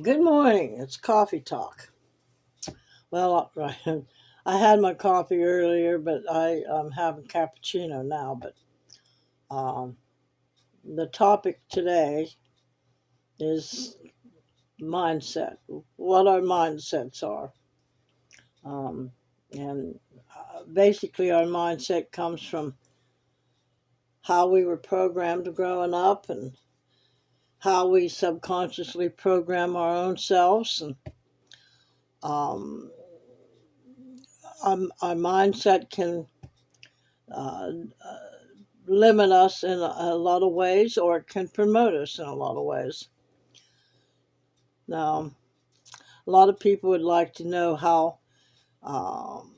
Good morning. It's coffee talk. Well, I had my coffee earlier, but I'm having cappuccino now. But um, the topic today is mindset. What our mindsets are, um, and basically, our mindset comes from how we were programmed growing up, and how we subconsciously program our own selves, and um, our mindset can uh, limit us in a lot of ways, or it can promote us in a lot of ways. Now, a lot of people would like to know how um,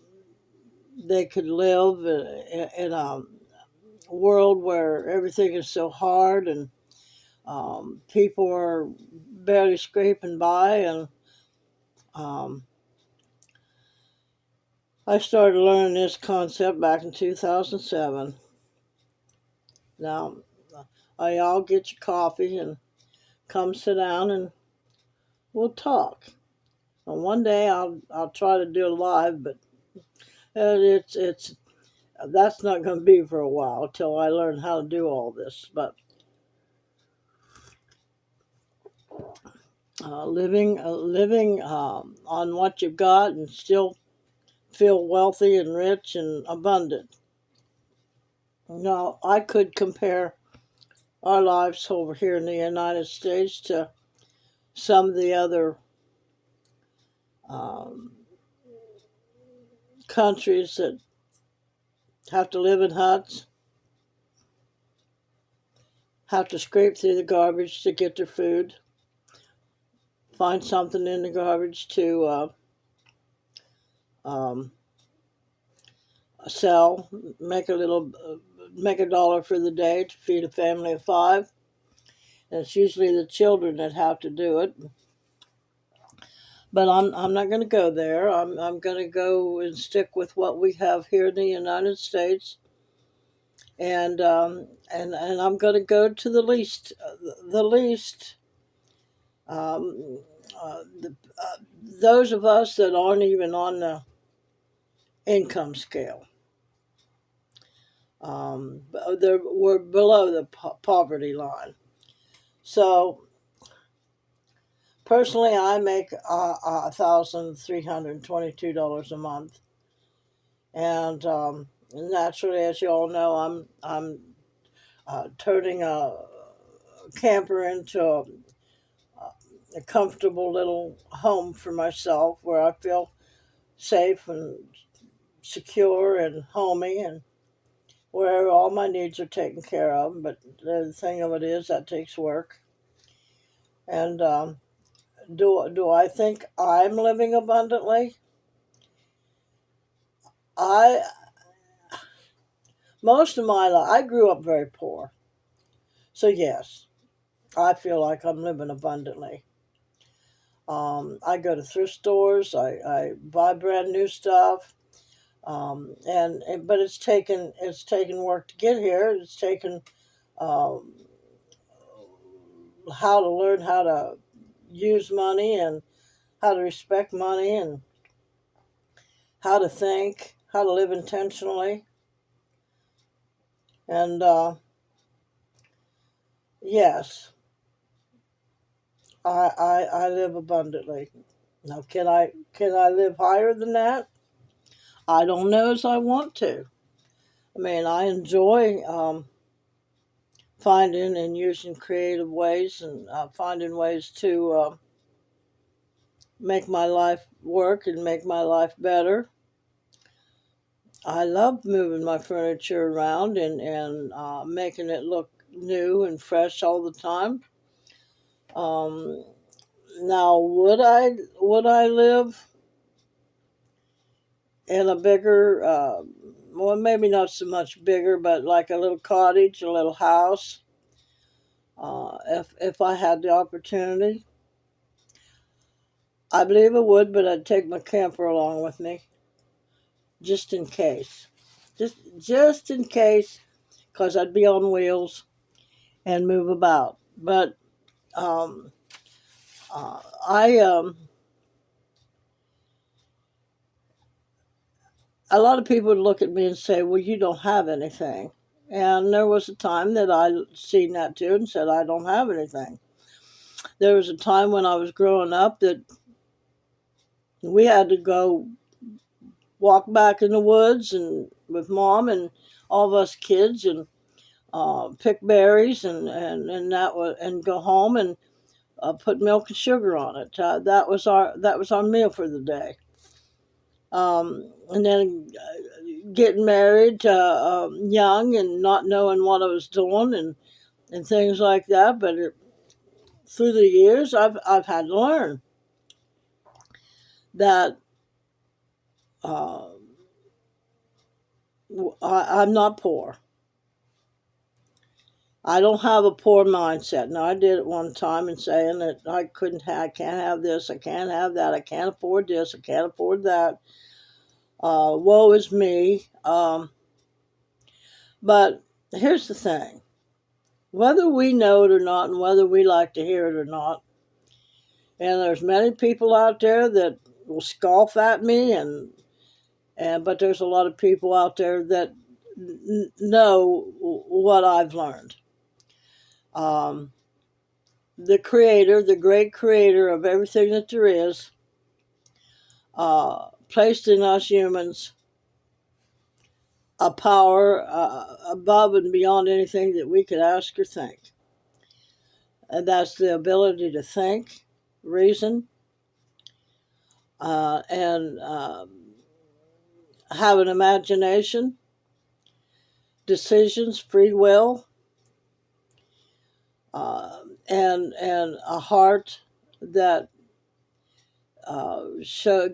they could live in a world where everything is so hard and people are barely scraping by. And um, I started learning this concept back in 2007. Now, y'all get your coffee and come sit down and we'll talk. And one day I'll try to do it live, but it's that's not going to be for a while till I learn how to do all this. But living on what you've got and still feel wealthy and rich and abundant. Now I could compare our lives over here in the United States to some of the other um, countries that have to live in huts, have to scrape through the garbage to get their food, find something in the garbage to um, sell, make a dollar for the day to feed a family of five. And it's usually the children that have to do it. But I'm not going to go there. I'm going to go and stick with what we have here in the United States, and I'm going to go to the least. Um, those of us that aren't even on the income scale. We're below the poverty line. So personally, I make $1,322 a month, and naturally, as you all know, I'm turning a camper into a comfortable little home for myself, where I feel safe and secure and homey, and where all my needs are taken care of. But the thing of it is that takes work. And do I think I'm living abundantly? I Most of my life I grew up very poor, so yes, I feel like I'm living abundantly. I go to thrift stores. I buy brand new stuff. But it's taken work to get here. It's taken um, how to learn how to use money and how to respect money and how to think, how to live intentionally. And yes, I live abundantly. Now, can I live higher than that? I don't know as I want to. I mean, I enjoy finding and using creative ways and finding ways to make my life work and make my life better. I love moving my furniture around and making it look new and fresh all the time. Um, Now, would I live in a bigger, well, maybe not so much bigger, but like a little cottage, a little house, if I had the opportunity? I believe I would, but I'd take my camper along with me just in case, just in case, because I'd be on wheels and move about. But um, I a lot of people would look at me and say, "Well, you don't have anything." And there was a time that I seen that too and said, "I don't have anything." There was a time when I was growing up that we had to go walk back in the woods and with mom and all of us kids and pick berries and that was and go home and put milk and sugar on it. That was our meal for the day. And then getting married young and not knowing what I was doing and things like that. But through the years, I've had to learn that uh, I'm not poor. I don't have a poor mindset. Now I did it one time and saying that I can't have this, I can't have that, I can't afford this, I can't afford that. Woe is me. But here's the thing: whether we know it or not, and whether we like to hear it or not, and there's many people out there that will scoff at me, and but there's a lot of people out there that know what I've learned. Um, the creator, the great creator of everything that there is, placed in us humans a power above and beyond anything that we could ask or think. And that's the ability to think, reason, and have an imagination, decisions, free will, and a heart that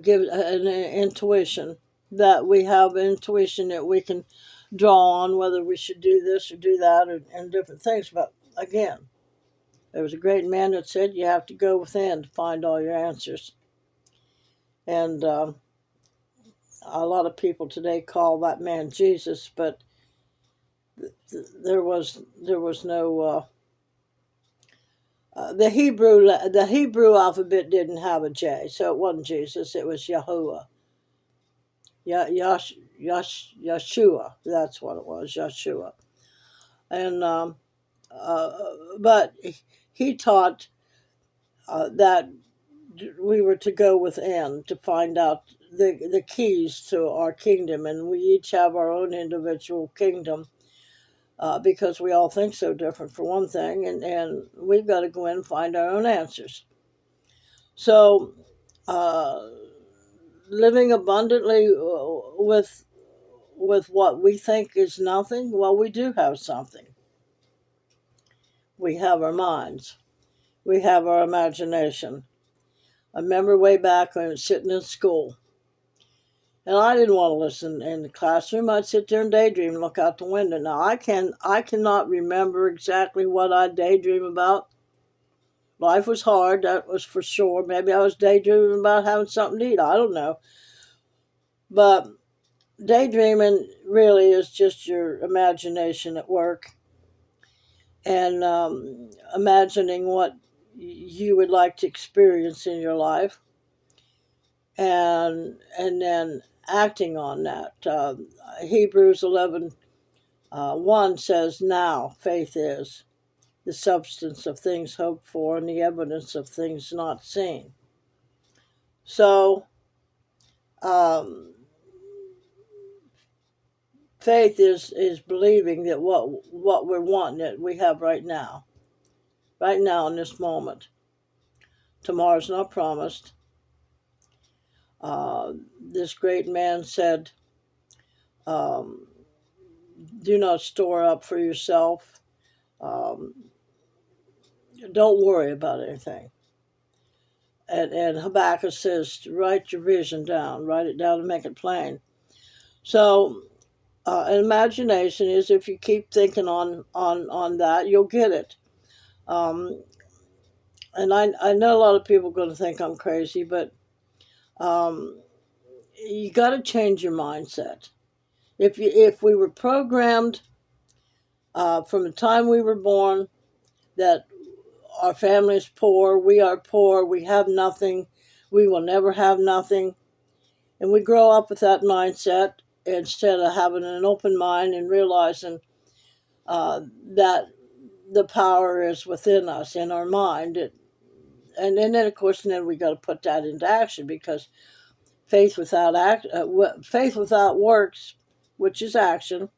give an intuition, that we have intuition that we can draw on whether we should do this or do that and different things. But again, there was a great man that said you have to go within to find all your answers. And a lot of people today call that man Jesus, but there was no the Hebrew alphabet didn't have a J, so it wasn't Jesus. It was Yahuwah. Yeshua. That's what it was, Yeshua. And uh, but he taught that we were to go within to find out the keys to our kingdom, and we each have our own individual kingdom. Because we all think so different, for one thing, and we've got to go in and find our own answers. So, uh, living abundantly with what we think is nothing, well, we do have something. We have our minds. We have our imagination. I remember way back when I was sitting in school, and I didn't want to listen in the classroom. I'd sit there and daydream and look out the window. Now I cannot remember exactly what I daydream about. Life was hard, that was for sure. Maybe I was daydreaming about having something to eat. I don't know. But daydreaming really is just your imagination at work and imagining what you would like to experience in your life, and then acting on that. Hebrews 11 1 says, "Now faith is the substance of things hoped for and the evidence of things not seen." So, um, faith is believing that what we're wanting that we have right now in this moment. Tomorrow's not promised. This great man said, um, "Do not store up for yourself. Um, don't worry about anything." And Habakkuk says, "Write your vision down. Write it down and make it plain." So, imagination is, if you keep thinking on that, you'll get it. Um, and I know a lot of people are going to think I'm crazy, but um, you got to change your mindset. If we were programmed from the time we were born that our family is poor, we are poor, we have nothing, we will never have nothing. And we grow up with that mindset instead of having an open mind and realizing that the power is within us, in our mind. And then, of course, and then we got to put that into action, because faith without works, which is action,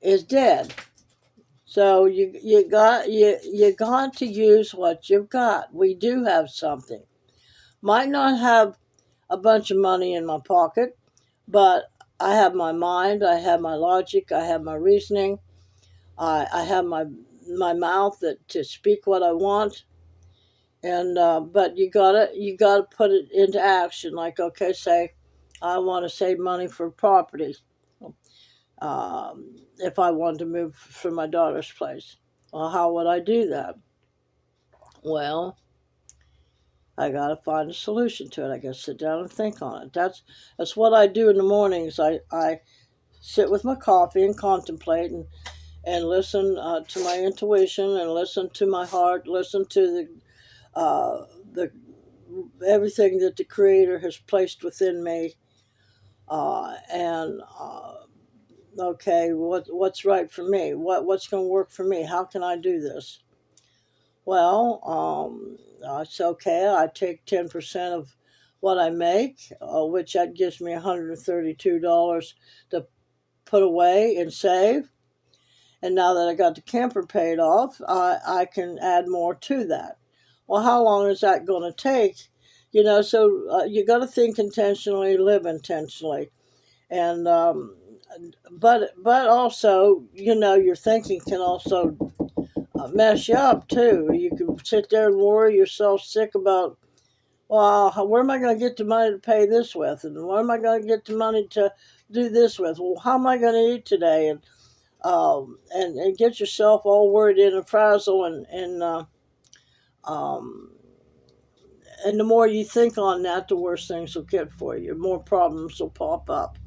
is dead. So you got to use what you've got. We do have something. Might not have a bunch of money in my pocket, but I have my mind, I have my logic, I have my reasoning, I have my mouth to speak what I want. And but you gotta put it into action. Like, okay, say I want to save money for property. If I wanted to move from my daughter's place, well, how would I do that? Well, I gotta find a solution to it. I gotta sit down and think on it. That's what I do in the mornings. I sit with my coffee and contemplate, and listen to my intuition, and listen to my heart, listen to the everything that the Creator has placed within me, and okay, what's right for me? What's going to work for me? How can I do this? Well, it's okay. I take 10% of what I make, which that gives me $132 to put away and save. And now that I got the camper paid off, I can add more to that. Well, how long is that going to take? So you got to think intentionally, live intentionally, and but also, your thinking can also mess you up too. You can sit there and worry yourself sick about, well, where am I going to get the money to pay this with, and where am I going to get the money to do this with? Well, how am I going to eat today? And get yourself all worried in a frazzle, um, and the more you think on that, the worse things will get for you. More problems will pop up.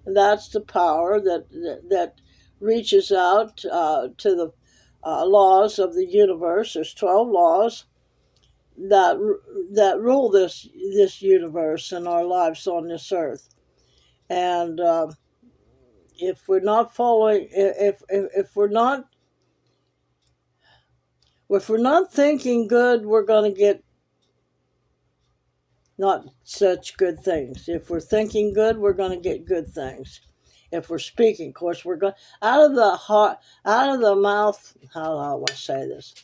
And that's the power that reaches out to the laws of the universe. There's 12 laws that that rule this universe and our lives on this earth. And if we're not following, if we're not thinking good, we're going to get not such good things. If we're thinking good, we're going to get good things. If we're speaking, of course, we're going out of the heart, out of the mouth. How do I want to say this?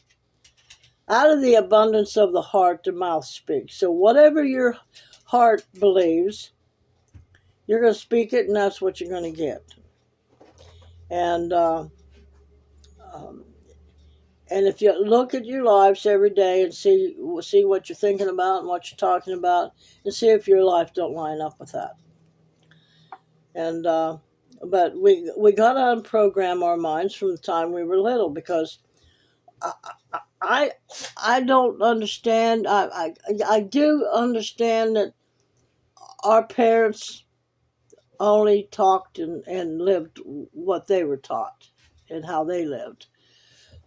Out of the abundance of the heart, the mouth speaks. So whatever your heart believes, you're going to speak it, and that's what you're going to get. And um, and if you look at your lives every day and see what you're thinking about and what you're talking about, and see if your life don't line up with that. And but we got to unprogram our minds from the time we were little, because I I, I don't understand. I do understand that our parents only talked and lived what they were taught and how they lived.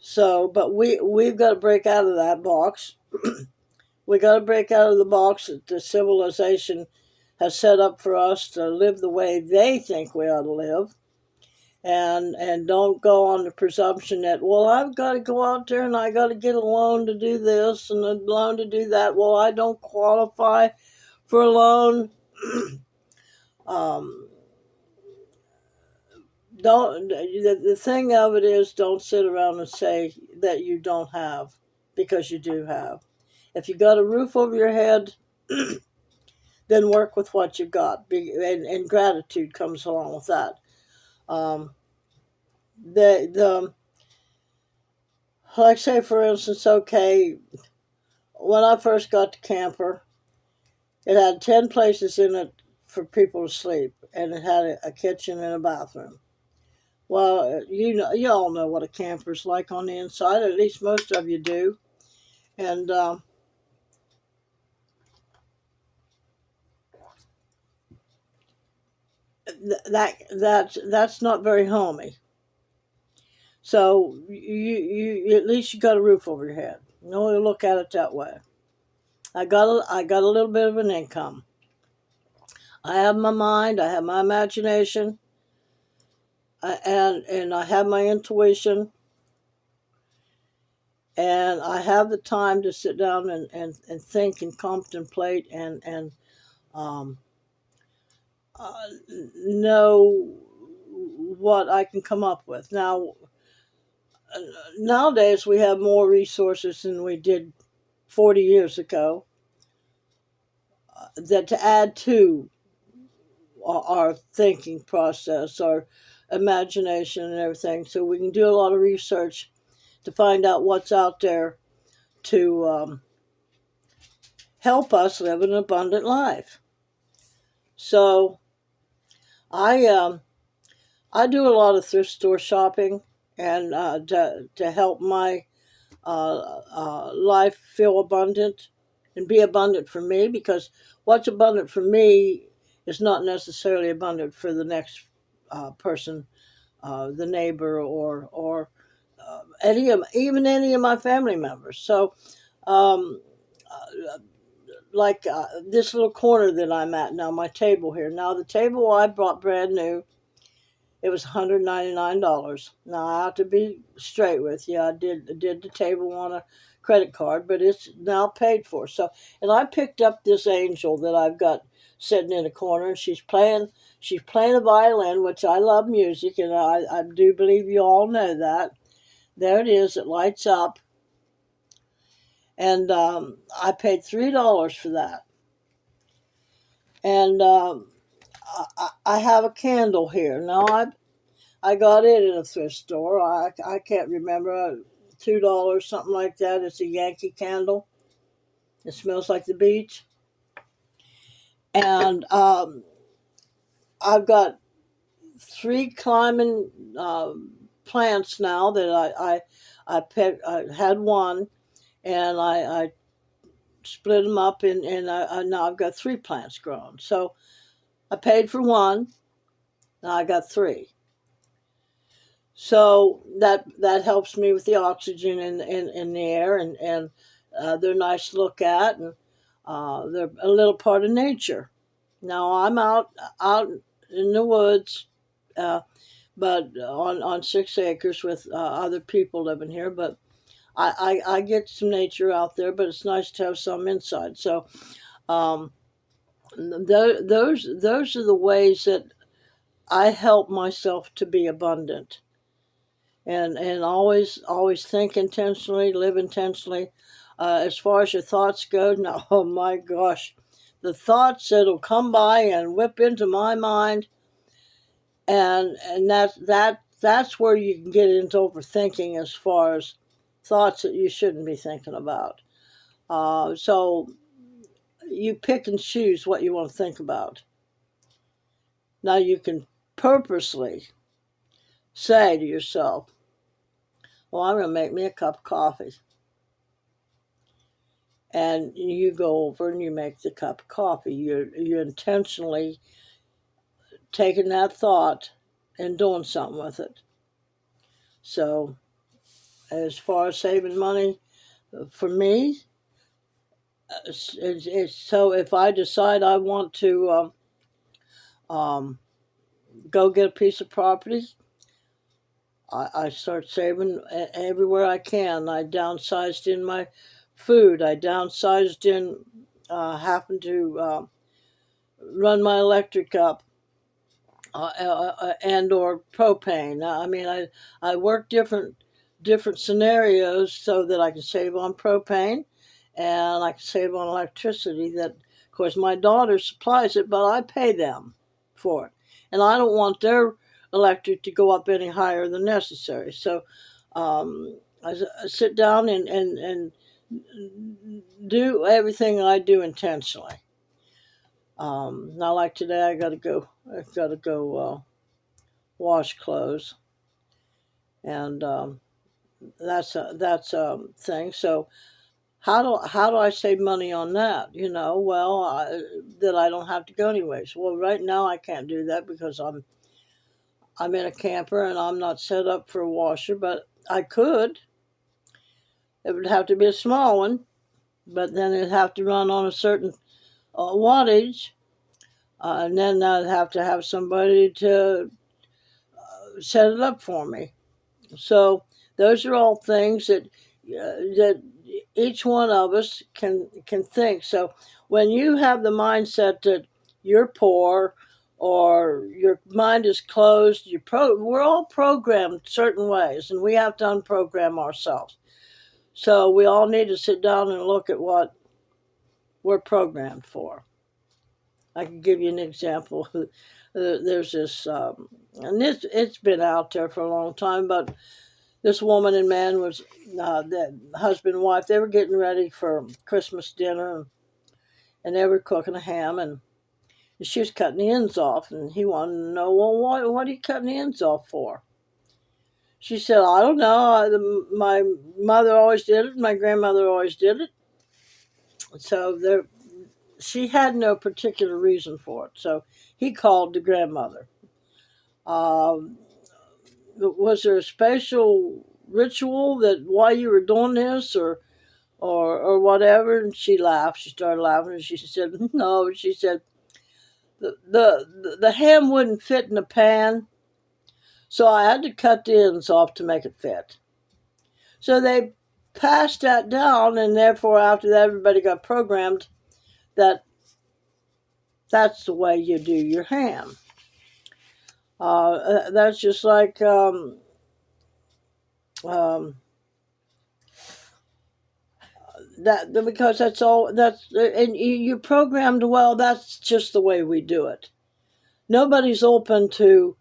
So, but we've got to break out of that box. We got to break out of the box that the civilization has set up for us to live the way they think we ought to live, and don't go on the presumption that, well, I've got to go out there and I got to get a loan to do this and a loan to do that. Well, I don't qualify for a loan. um, don't the thing of it is, don't sit around and say that you don't have, because you do have. If you got a roof over your head, then work with what you got, and gratitude comes along with that. Um, the like, say for instance, okay, when I first got the camper, it had 10 places in it for people to sleep, and it had a kitchen and a bathroom. Well, you all know what a camper's like on the inside. At least most of you do. And that's not very homey. So you at least you got a roof over your head. You only look at it that way. I got a little bit of an income. I have my mind. I have my imagination, and I have my intuition, and I have the time to sit down and think and contemplate and um, know what I can come up with. Now, nowadays we have more resources than we did 40 years ago that to add to our thinking process, our imagination, and everything. So we can do a lot of research to find out what's out there to help us live an abundant life. So I I do a lot of thrift store shopping and to help my life feel abundant and be abundant for me, because what's abundant for me is not necessarily abundant for the next person, the neighbor, or any of my family members. So, um, like this little corner that I'm at now, my table here. Now the table I bought brand new. It was $199. Now I have to be straight with you. I did the table on a credit card, but it's now paid for. So, and I picked up this angel that I've got sitting in a corner, and she's playing a violin, which I love music, and I do believe you all know that. There it is. It lights up, and I paid $3 for that. And I have a candle here. Now I got it in a thrift store. I can't remember, $2 something like that. It's a Yankee candle. It smells like the beach. And I've got three climbing plants now that I had one, and I split them up, and now I've got three plants grown. So I paid for one. Now I got three. So that helps me with the oxygen in the air, and they're nice to look at, and they're a little part of nature. Now I'm out in the woods, uh, but on 6 acres with other people living here. But I get some nature out there, but it's nice to have some inside. So um, those are the ways that I help myself to be abundant, and always think intentionally, live intentionally. As far as your thoughts go, no, oh my gosh, the thoughts that'll come by and whip into my mind, and that's where you can get into overthinking, as far as thoughts that you shouldn't be thinking about. So you pick and choose what you want to think about. Now you can purposely say to yourself, well, I'm going to make me a cup of coffee. And you go over and you make the cup of coffee. You're intentionally taking that thought and doing something with it. So, as far as saving money, for me, so if I decide I want to go get a piece of property, I start saving everywhere I can. I downsized in my food. I downsized in having to run my electric up, and or propane. I mean, I work different scenarios so that I can save on propane, and I can save on electricity. That, of course, my daughter supplies it, but I pay them for it, and I don't want their electric to go up any higher than necessary. So I sit down and do everything I do intentionally. Not like today. I got to go. I got to go wash clothes, and that's a thing. So how do I save money on that? Well, that I don't have to go anyways. Well, right now I can't do that because I'm in a camper and I'm not set up for a washer, but I could. It would have to be a small one, but then it'd have to run on a certain wattage, and then I'd have to have somebody to set it up for me. So those are all things that each one of us can think. So when you have the mindset that you're poor or your mind is closed, we're all programmed certain ways, and we have to unprogram ourselves. So we all need to sit down and look at what we're programmed for. I can give you an example. There's this, and it's been out there for a long time, but this woman and man was the husband and wife. They were getting ready for Christmas dinner, and they were cooking a ham, and she was cutting the ends off, and he wanted to know, well, what are you cutting the ends off for? She said, I don't know. My mother always did it. My grandmother always did it. So she had no particular reason for it. So he called the grandmother. Um, was there a special ritual that why you were doing this, or whatever? And she laughed. She started laughing, and she said, "No." She said, "The ham wouldn't fit in the pan, so I had to cut the ends off to make it fit." So they passed that down, and therefore, after that, everybody got programmed that that's the way you do your ham. That's just like that, because that's all. And you're programmed. Well, that's just the way we do it. Nobody's open to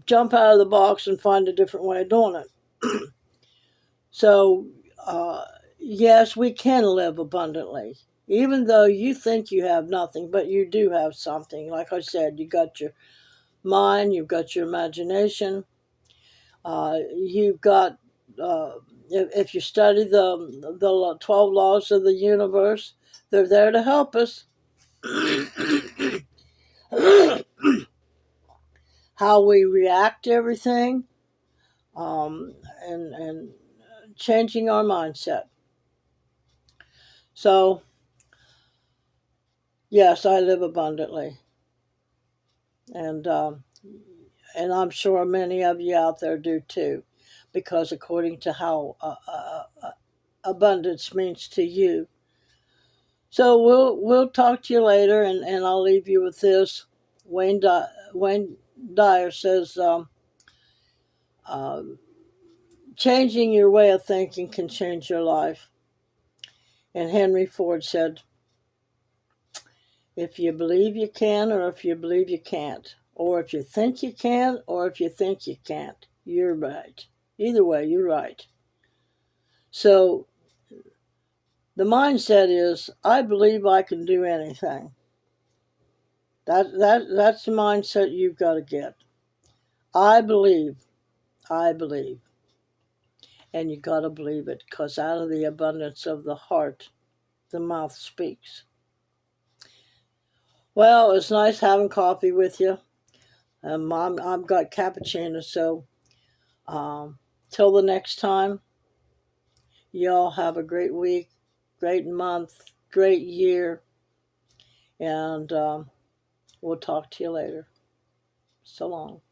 jump out of the box and find a different way of doing it. So, yes, we can live abundantly, even though you think you have nothing, but you do have something. Like I said, you got your mind, you've got your imagination, you've got. If you study the 12 laws of the universe, they're there to help us. How we react to everything, and changing our mindset. So, yes, I live abundantly, and I'm sure many of you out there do too, because according to how abundance means to you. So we'll talk to you later, and I'll leave you with this. Wayne Dyer says, changing your way of thinking can change your life. And Henry Ford said, if you believe you can, or if you believe you can't, or if you think you can, or if you think you can't, you're right. Either way, you're right. So the mindset is, I believe I can do anything. That's the mindset you've got to get. I believe. And you got to believe it, because out of the abundance of the heart, the mouth speaks. Well, it's nice having coffee with you. I've got cappuccino, so till the next time, y'all have a great week, great month, great year, and we'll talk to you later. So long.